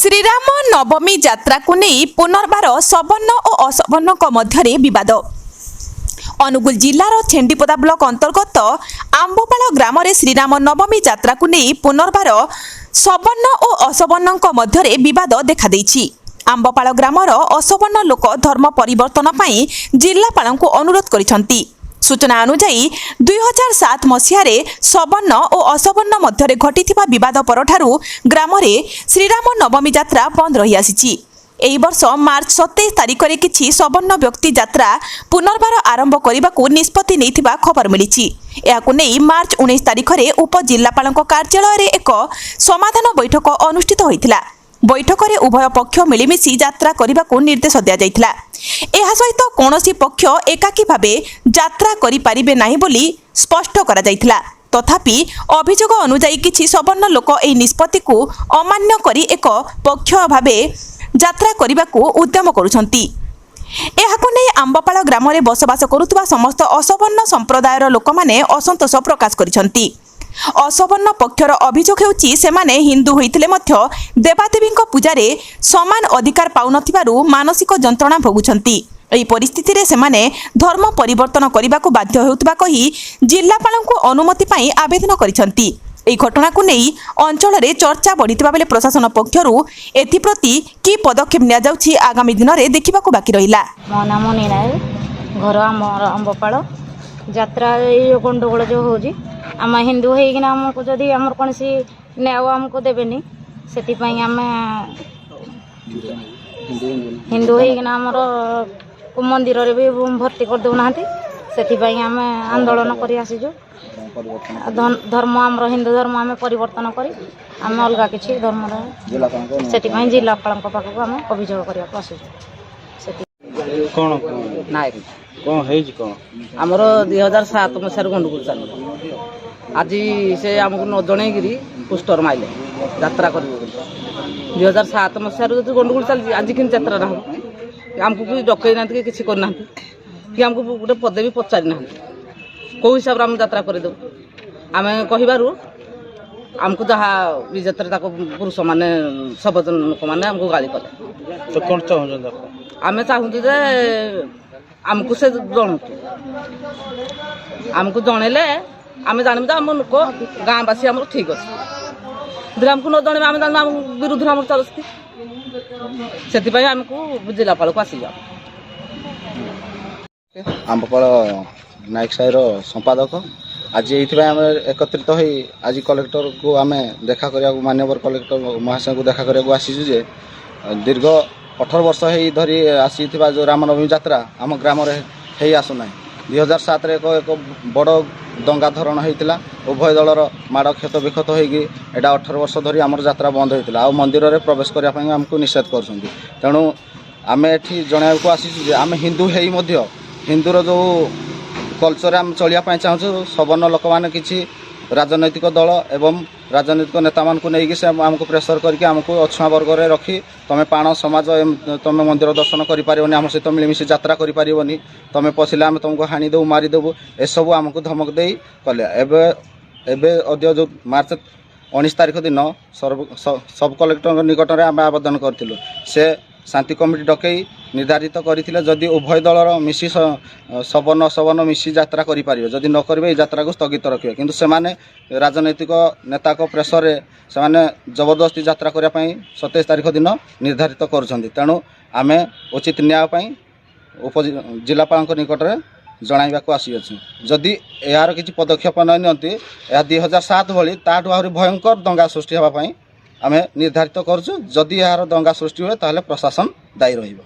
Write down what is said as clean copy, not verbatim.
श्रीराम नवमी यात्रा को नहीं पुनर्बार सवर्ण और असवर्ण मध्य विवाद। अनुगुल जिलार छेंडीपदा ब्लॉक अंतर्गत आंबपाड़ ग्राम श्रीराम नवमी यात्रा को नहीं पुनर्बार सवर्ण और असवर्ण मध्य विवाद देखा देछि। आंबपाड़ ग्रामर असवर्ण लोक धर्म परिवर्तन पई जिलापाल को अनुरोध करिसंती। सूचना अनुसार 2007 मसीह सवर्ण और असवर्ण मध्य घटिथिबा विवाद परठारु ग्राम श्रीराम नवमी यात्रा बंद रही आसीछि। एही वर्ष मार्च 27 तारिख रे किछि सवर्ण व्यक्ति यात्रा पुनर्बार आरंभ करने निष्पत्ति नैथिबा खबर मिलिछि। एहाकु नै मार्च 19 तारिख रे उप जिलापालक कार्यालय रे एक समाधान बैठक अनुष्ठित होइतिला। बैठक रे उभय पक्ष मिलिमिशि यात्रा करने को निर्देश दिया जाइतिला। एहा सहित कौनसी पक्ष एकाकी भावे यात्रा करि पारिबे नाही बोली स्पष्ट करा जाइतिला। तथापि अभियोग अनुसार किछि सवर्ण लोक एही निष्पत्ति को अमान्य करी एक पक्ष भावे यात्रा करने को उद्यम करुछंती। एहाकु नै आंबपाड़ ग्राम रे बसवास करुतबा समस्त असवर्ण संप्रदायर लोक माने असंतोष प्रकाश करिसंती। असवर्ण पक्षर अभियोग हेउछि सेमाने हिंदू होइतिले मध्य देवादेवींक पूजारे समान अधिकार पाउनथिबारु मानसिक जंत्रणा भोगुछंती। एही परिस्थिति रे सेमाने धर्म परिवर्तन करबाकू बाध्य हेउतबा कही जिल्लापालଙ୍କୁ अनुमति पई आवेदन करिसंती। एही घटना को नै अंचल रे चर्चा बढ़ितबा बेले प्रशासन पक्षरु एथिप्रति की पदक्षेप निया जाउछि आगामी दिन रे देखिबाकू बाकी रहिला। मो नाम नीनाय घर आंबपाड़ यात्रा गंडगोल जो होजी आम हिंदू होना आमको जदि आम कौन सी न्याय आमको देवेनि से आम हिंदू होना आमर मंदिर रे भी भर्ती कर देना से आम आंदोलन कर आसीजु। धर्म आमर हिंदू धर्म आम परिवर्तन कर आम अलग किसी धर्म से जिलापाल पाखक आम अभियोग करने आसीजु। आमर 2007 मसीह गंडगोल चल आज से आमको न जनईकि पोस्टर माइले यात्रा कर 2007 मसीह गंडगोल चलती आज कि यात्रा ना आमको भी डकई ना कि करना कि आमको गोटे पदे भी पचारि ना कौ हिसाब से आम यात्रा करदे आम कहू आमको जहाँ विजेता पुरुष मैंने सबजन लोक मैंने आमको गाड़ी कले तो कौन चाहूँ आम चाहूँ जे आमको से जन आमको जनइले आम जानबू आम लोक गाँवासी आम ठीक अच्छे आमको न जन आम जान विरुद्ध आम चलती से आमको जिलापाल को आसी आंबपाड़ नायक साहिर संपादक आज ये एकत्रित हो आज कलेक्टर को आम देखा करने माननीय कलेक्टर महाशय को देखा करने आसीचु जे दीर्घ 18 वर्ष ही धरी आसी जो रामनवमी यात्रा आम ग्राम हो आसुना 2007 एक बड़ दंगा धरण होता उभय दलर माड़ क्षत विक्षत होटा 18 वर्ष धरी आम यात्रा बंद होता आ मंदिर में प्रवेश करने आमको निषेध कर तेणु आम ये जन को आसीचु आम हिंदू हो हिंदूर जो कल्चर आम चलिया चाहूँ सवर्ण लोक मैंने किसी राजनैतिक दल एवं राजनैतिक नेता मान को लेकिन से आमको प्रेसर करके आमको अछुआ वर्ग में रखी तुम पाण समाज तुम मंदिर दर्शन कर आम सहित मिलमिशि यात्रा कर तुम पशिले आम तुमको हाणीदेव मारिदेव एसबू आमको धमक दे कले अद्य जो मार्च 19 तारिख दिन सब कलेक्टर निकट में आम आवेदन करूँ से शांति कमिटी डकई निर्धारित करथिले जदि उभय दलर मिसी सवर्ण असवर्ण मिसी यात्रा करें जदि न करेंगे यात्रा को स्थगित रखिए किंतु सेमाने राजनैतिक नेता को प्रेसर से जबरदस्ती यात्रा करने 27 तारिख दिन निर्धारित करुँच तेणु आम उचित न्याय उप जिलापाल निकट में जनाइबा को आसीअछु जदि यार किसी पदक्षेप न नियंती 2007 भली ताठू आहरी भयंकर दंगा सृष्टि होगापाई आम निर्धारित करुँ जदि यार दंगा सृष्टि हुए ताहले प्रशासन दायी रहिबो।